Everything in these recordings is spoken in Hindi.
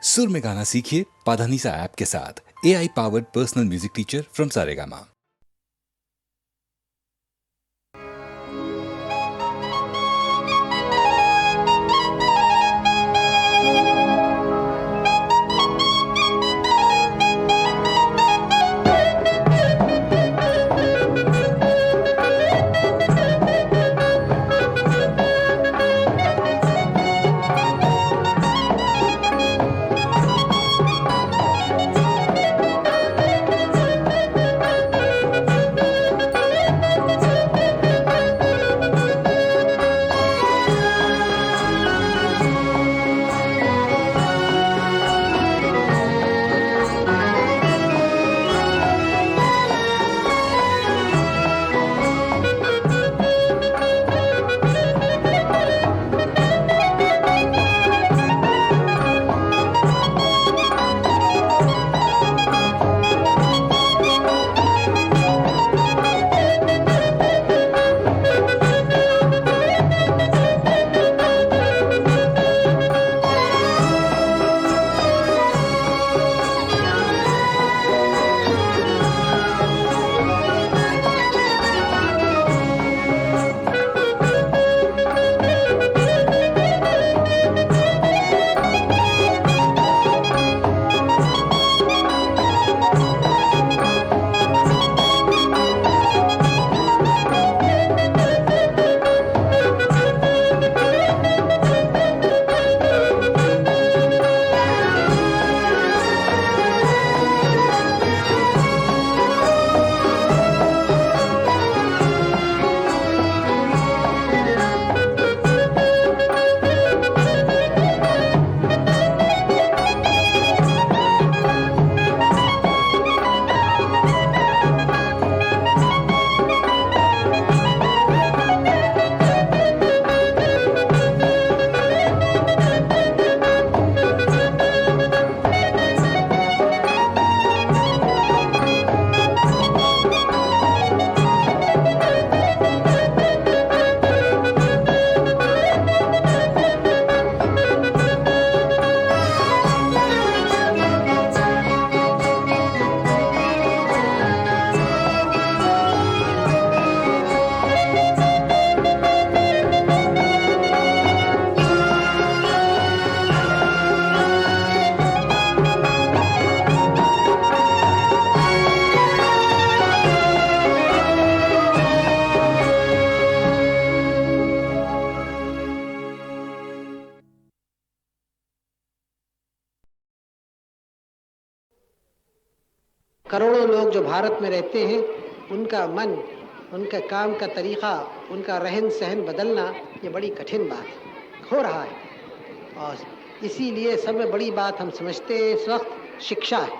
सुर में गाना सीखिए पाधानीसा ऐप के साथ। AI powered personal music teacher from Saregama. करोड़ों लोग जो भारत में रहते हैं, उनका मन, उनका काम का तरीक़ा, उनका रहन सहन बदलना ये बड़ी कठिन बात है, हो रहा है। और इसीलिए सब में बड़ी बात हम समझते हैं इस वक्त शिक्षा है।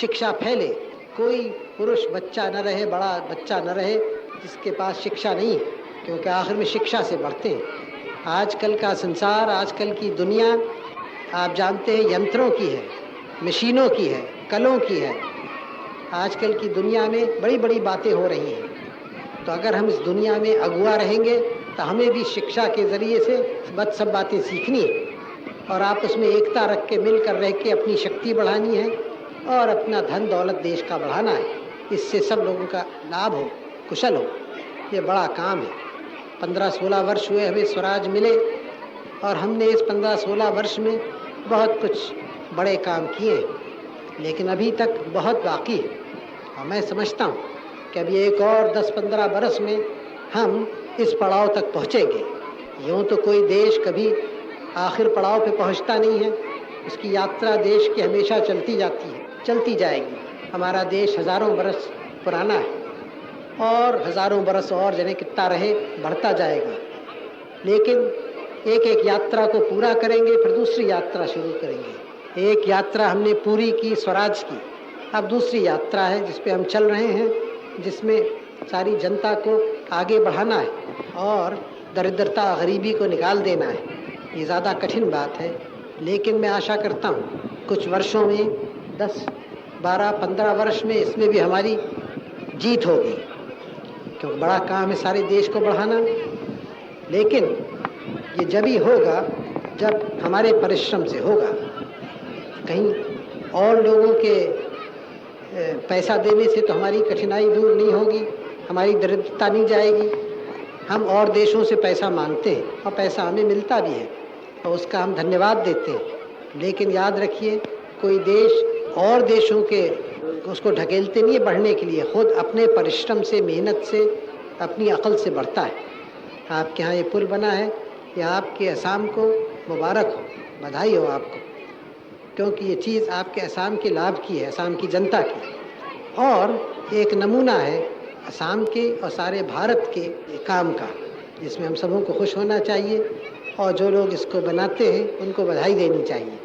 शिक्षा फैले, कोई पुरुष बच्चा न रहे, बड़ा बच्चा न रहे जिसके पास शिक्षा नहीं है, क्योंकि आखिर में शिक्षा से बढ़ते हैं। आजकल का संसार, आजकल की दुनिया आप जानते हैं यंत्रों की है, मशीनों की है, कलों की है। आजकल की दुनिया में बड़ी बड़ी बातें हो रही हैं। तो अगर हम इस दुनिया में अगुआ रहेंगे तो हमें भी शिक्षा के ज़रिए से सब बातें सीखनी है और आपस में एकता रख के मिलकर रह के अपनी शक्ति बढ़ानी है और अपना धन दौलत देश का बढ़ाना है। इससे सब लोगों का लाभ हो, कुशल हो। ये बड़ा काम है। 15-16 वर्ष हुए हमें स्वराज मिले और हमने इस 15-16 वर्ष में बहुत कुछ बड़े काम किए, लेकिन अभी तक बहुत बाकी है। और मैं समझता हूँ कि अभी एक और 10-15 बरस में हम इस पड़ाव तक पहुँचेंगे। यूँ तो कोई देश कभी आखिर पड़ाव पे पहुँचता नहीं है, उसकी यात्रा देश की हमेशा चलती जाती है, चलती जाएगी। हमारा देश हज़ारों बरस पुराना है और हज़ारों बरस और जने कितना रहे बढ़ता जाएगा। लेकिन एक एक यात्रा को पूरा करेंगे, फिर दूसरी यात्रा शुरू करेंगे। एक यात्रा हमने पूरी की स्वराज की, अब दूसरी यात्रा है जिस पे हम चल रहे हैं, जिसमें सारी जनता को आगे बढ़ाना है और दरिद्रता गरीबी को निकाल देना है। ये ज़्यादा कठिन बात है, लेकिन मैं आशा करता हूँ कुछ वर्षों में 10, 12, 15 वर्ष में इसमें भी हमारी जीत होगी, क्योंकि बड़ा काम है सारे देश को बढ़ाना। लेकिन ये जब ही होगा जब हमारे परिश्रम से होगा। कहीं और लोगों के पैसा देने से तो हमारी कठिनाई दूर नहीं होगी, हमारी दरिद्रता नहीं जाएगी। हम और देशों से पैसा मांगते हैं और पैसा हमें मिलता भी है और उसका हम धन्यवाद देते हैं, लेकिन याद रखिए कोई देश और देशों के उसको ढकेलते नहीं है बढ़ने के लिए, खुद अपने परिश्रम से, मेहनत से, अपनी अकल से बढ़ता है। आपके यहाँ ये पुल बना है, यह आपके असम को मुबारक हो, बधाई हो आपको, क्योंकि ये चीज़ आपके असम के लाभ की है, असम की जनता की, और एक नमूना है असम के और सारे भारत के काम का, जिसमें हम सबों को खुश होना चाहिए और जो लोग इसको बनाते हैं उनको बधाई देनी चाहिए।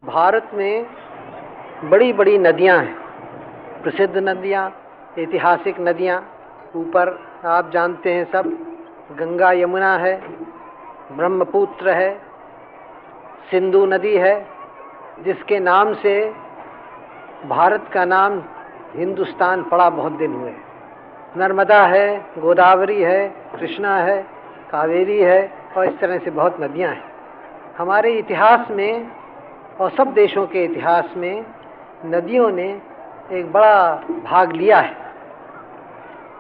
भारत में बड़ी बड़ी नदियां हैं, प्रसिद्ध नदियां, ऐतिहासिक नदियां। ऊपर आप जानते हैं सब, गंगा यमुना है, ब्रह्मपुत्र है, सिंधु नदी है, जिसके नाम से भारत का नाम हिंदुस्तान पड़ा बहुत दिन हुए। नर्मदा है, गोदावरी है, कृष्णा है, कावेरी है, और इस तरह से बहुत नदियां हैं। हमारे इतिहास में और सब देशों के इतिहास में नदियों ने एक बड़ा भाग लिया है,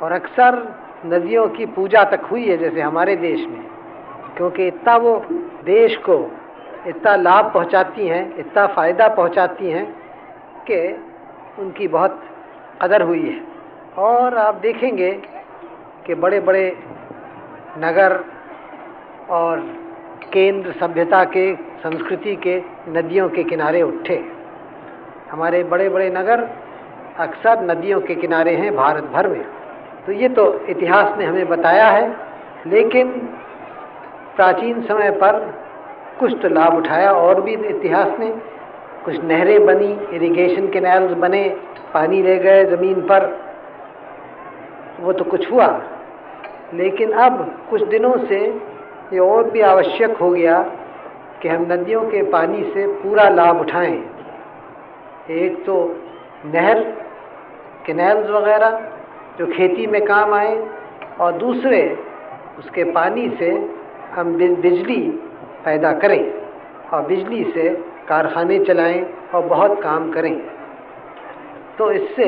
और अक्सर नदियों की पूजा तक हुई है, जैसे हमारे देश में, क्योंकि इतना वो देश को इतना लाभ पहुंचाती हैं, इतना फ़ायदा पहुंचाती हैं कि उनकी बहुत कदर हुई है। और आप देखेंगे कि बड़े बड़े नगर और केंद्र सभ्यता के, संस्कृति के नदियों के किनारे उठे। हमारे बड़े बड़े नगर अक्सर नदियों के किनारे हैं भारत भर में। तो ये तो इतिहास ने हमें बताया है, लेकिन प्राचीन समय पर कुछ तो लाभ उठाया और भी इतिहास ने। कुछ नहरें बनी, इरिगेशन कैनाल्स बने, पानी ले गए ज़मीन पर, वो तो कुछ हुआ। लेकिन अब कुछ दिनों से ये और भी आवश्यक हो गया कि हम नदियों के पानी से पूरा लाभ उठाएं। एक तो नहर, कैनाल्स वगैरह जो खेती में काम आए, और दूसरे उसके पानी से हम बिजली पैदा करें। और बिजली से कारखाने चलाएं और बहुत काम करें, तो इससे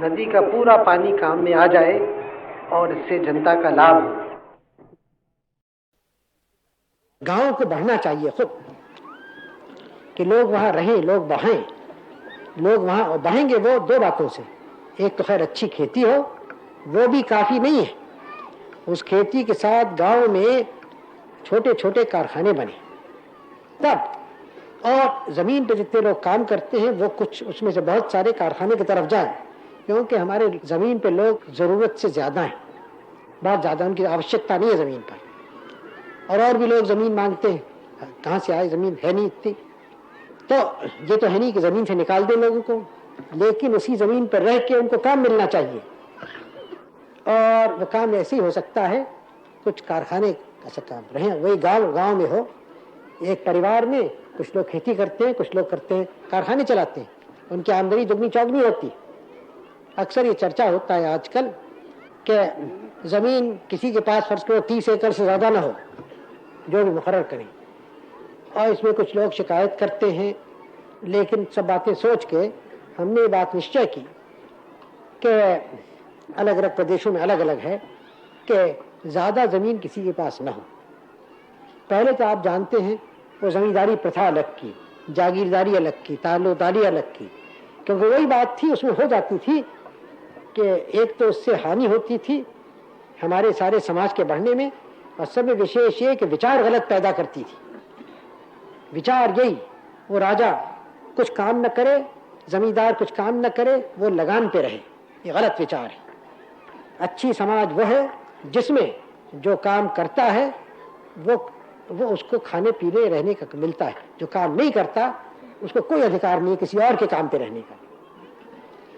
नदी का पूरा पानी काम में आ जाए और इससे जनता का लाभ हो। गांव को बढ़ना चाहिए खुद, कि लोग वहां रहें, लोग बढ़ें। लोग वहां बढ़ेंगे वो दो बातों से, एक तो खैर अच्छी खेती हो, वो भी काफी नहीं है। उस खेती के साथ गांव में छोटे छोटे कारखाने बने तब, और जमीन पे जितने लोग काम करते हैं वो कुछ उसमें से बहुत सारे कारखाने की तरफ जाए, क्योंकि हमारे जमीन पे लोग जरूरत से ज्यादा हैं, बहुत ज्यादा, उनकी आवश्यकता नहीं है जमीन पर, और भी लोग जमीन मांगते हैं। कहाँ से आए, जमीन है नहीं इतनी, तो ये तो है नहीं कि जमीन से निकाल दे लोगों को, लेकिन उसी जमीन पर रह के उनको काम मिलना चाहिए। और वो काम ऐसे ही हो सकता है, कुछ कारखाने ऐसा काम रहे, वही गांव में हो, एक परिवार में कुछ लोग खेती करते हैं, कुछ लोग करते हैं कारखाने चलाते हैं, उनकी आमदनी दुगनी चौगनी होती। अक्सर ये चर्चा होता है आजकल कि जमीन किसी के पास फर्ज करो 30 एकड़ से ज्यादा ना हो, जो भी मुकर्रर करें, और इसमें कुछ लोग शिकायत करते हैं। लेकिन सब बातें सोच के हमने ये बात निश्चय की कि अलग अलग प्रदेशों में अलग अलग है कि ज्यादा जमीन किसी के पास ना हो। पहले तो आप जानते हैं वो जमींदारी प्रथा अलग की, जागीरदारी अलग की, ताल्लुकदारी अलग की, क्योंकि वही बात थी, उसमें हो जाती थी कि एक तो उससे हानि होती थी हमारे सारे समाज के बढ़ने में, और सब में विशेष ये कि विचार गलत पैदा करती थी। विचार यही, वो राजा कुछ काम न करे, जमींदार कुछ काम न करे, वो लगान पे रहे, ये गलत विचार है। अच्छी समाज वो है जिसमें जो काम करता है वो उसको खाने पीने रहने का मिलता है, जो काम नहीं करता उसको कोई अधिकार नहीं किसी और के काम पे रहने का।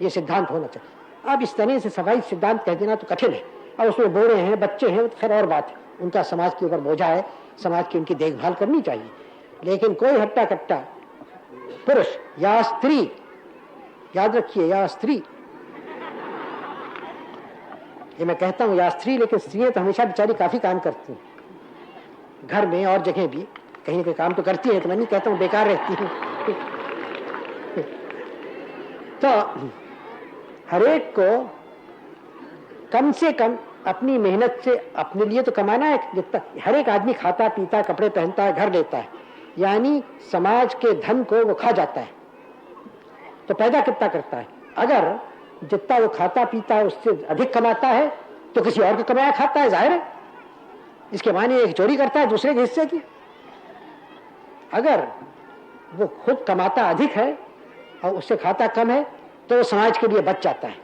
ये सिद्धांत होना चाहिए। अब इस तरह से सफाई सिद्धांत कह देना तो कठिन है, और उसमें बूढ़े हैं, बच्चे हैं, तो खैर और बात है, उनका समाज के ऊपर बोझा है, समाज की उनकी देखभाल करनी चाहिए। लेकिन कोई हट्टा कट्टा पुरुष या स्त्री, याद रखिए या स्त्री, ये मैं कहता हूं या स्त्री, लेकिन स्त्रियां तो हमेशा बेचारी काफी काम करती हैं, घर में और जगह भी कहीं ना कहीं काम तो करती है, तो मैं नहीं कहता हूं बेकार रहती है। तो हरेक को कम से कम अपनी मेहनत से अपने लिए तो कमाना है, जितना हर एक आदमी खाता पीता कपड़े पहनता है, घर लेता है, यानी समाज के धन को वो खा जाता है, तो पैदा कितना करता है? अगर जितना वो खाता पीता है उससे अधिक कमाता है तो किसी और को कमाया खाता है, जाहिर है। इसके माने एक चोरी करता है दूसरे के हिस्से की। अगर वो खुद कमाता अधिक है और उससे खाता कम है तो वो समाज के लिए बच जाता है,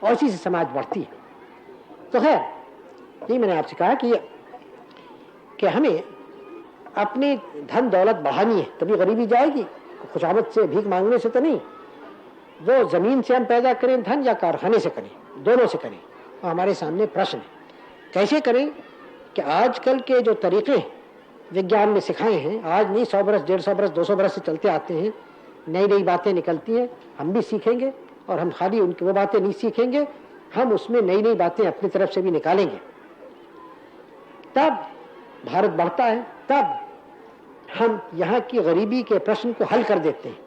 और इसी से समाज बढ़ती है। तो खैर यही मैंने आपसे कहा कि हमें अपनी धन दौलत बढ़ानी है, तभी गरीबी जाएगी, खुशामद से भीख मांगने से तो नहीं। वो जमीन से हम पैदा करें धन या कारखाने से करें, दोनों से करें। और हमारे सामने प्रश्न है कैसे करें, कि आजकल के जो तरीके विज्ञान में सिखाए हैं, आज नहीं 100 बरस 150 बरस 200 बरस से चलते आते हैं, नई नई बातें निकलती हैं, हम भी सीखेंगे, और हम खाली उनकी वो बातें नहीं सीखेंगे, हम उसमें नई नई बातें अपनी तरफ से भी निकालेंगे। तब भारत बढ़ता है, तब हम यहाँ की गरीबी के प्रश्न को हल कर देते हैं।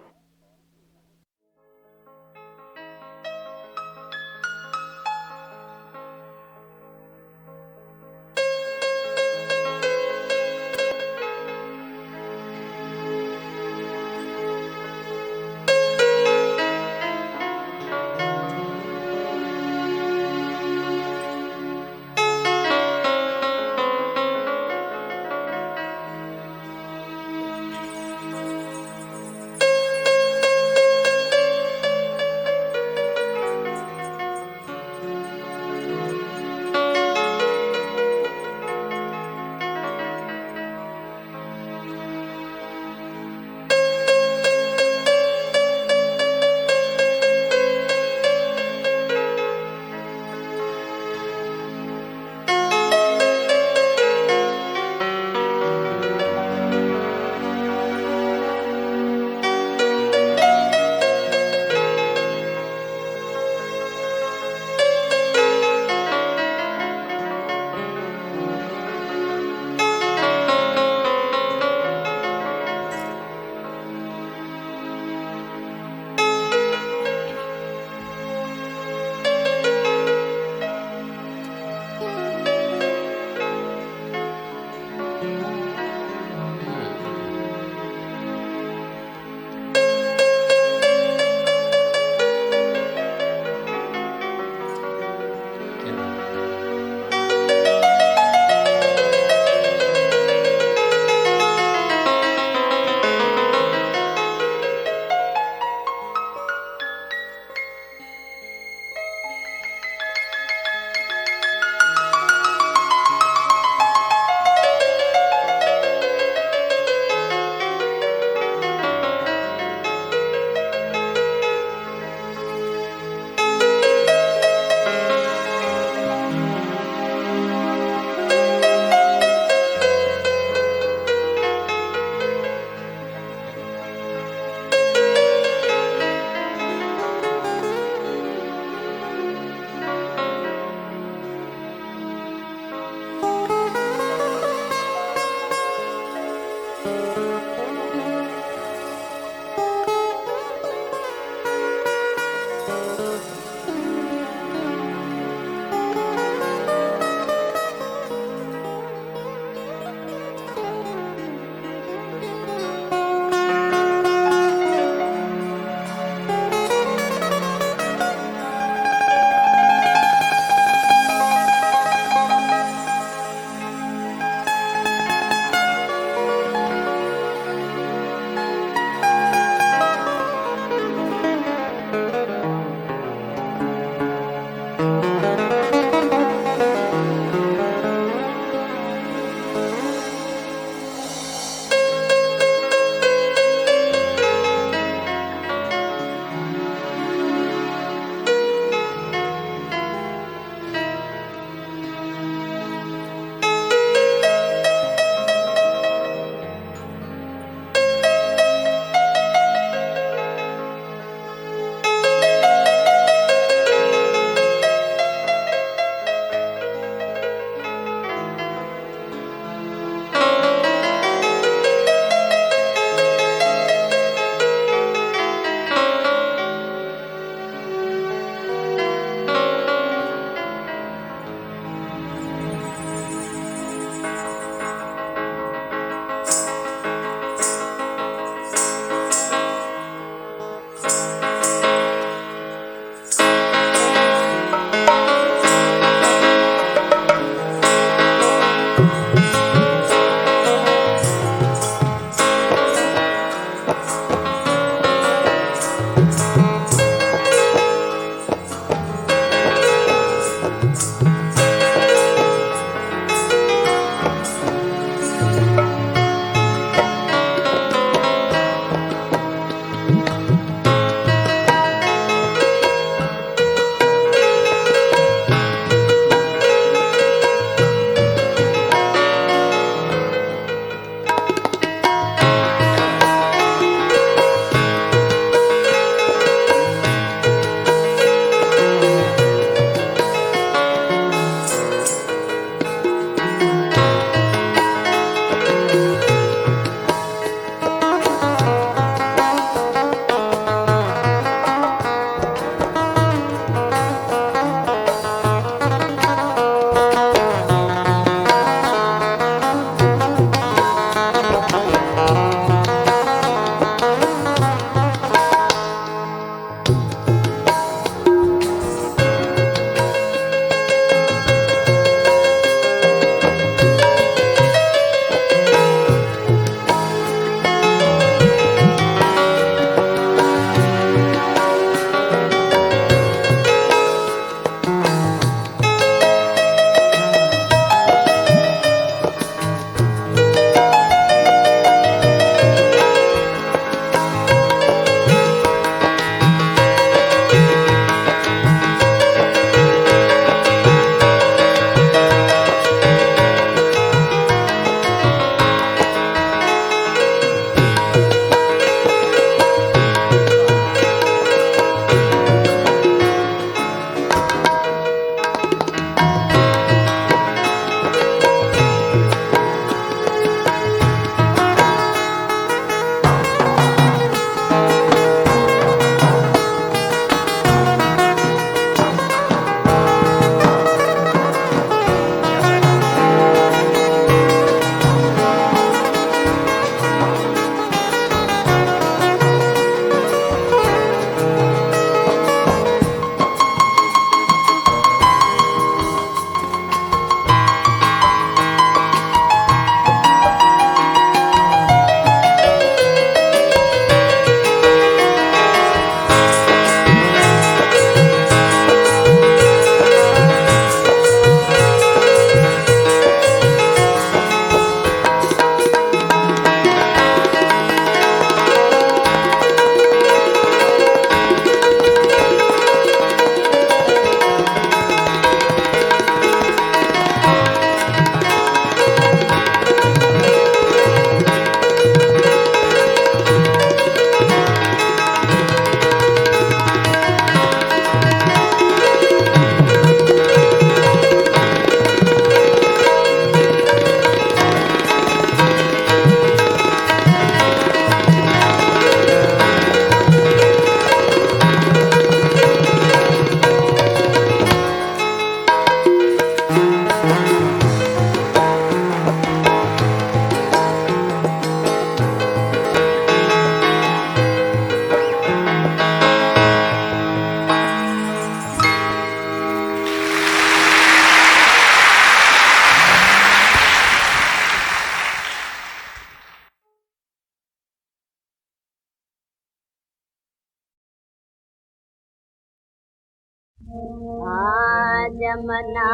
जमना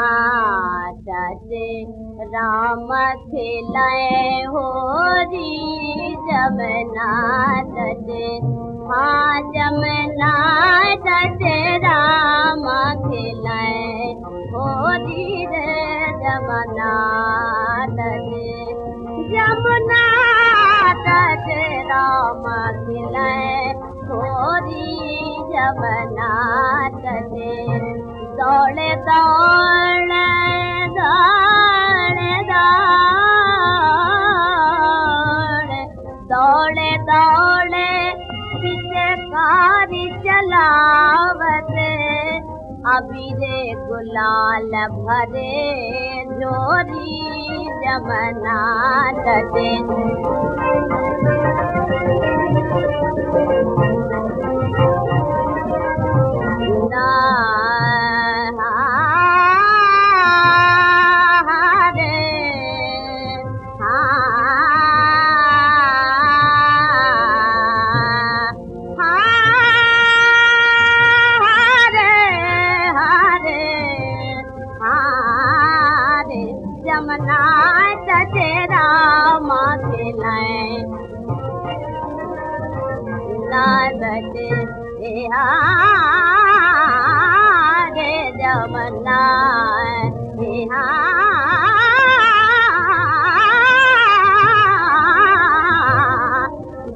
तट राम खिलाए होरी जमना तट जमना तट राम खिलाए होरी रे जमना तट जमुना तट राम खिलाए होरी जमना तट दौड़े दौड़े दौड़े दौड़े दौड़े दौड़े पीछे कारी चलावते अभी रे गुलाल भरे जोरी जमना तटे जमना तटे राम खिलाए नादते रे जमना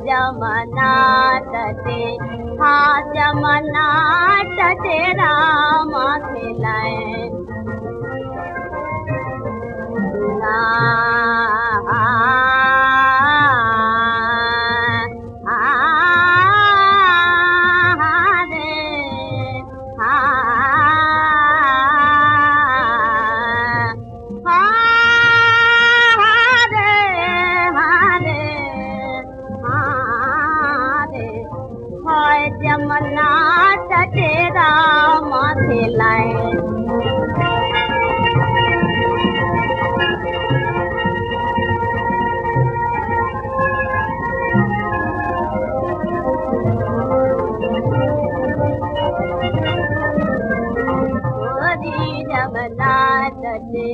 जमना तटे जमना तटे राम खिलाए जमना तटे राम खिलाए जमना तटे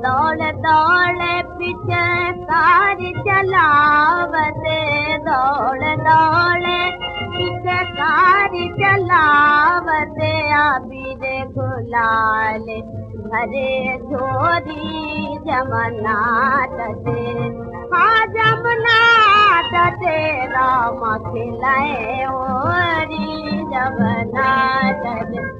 दौड़ दौड़ पीछे कारी चलावते दौड़ दौड़ पीछे कारी चलावते अभी रे गुलाल भरे झोरी जमना तटे जमना तटे राम खिलाए होरी जमना तटे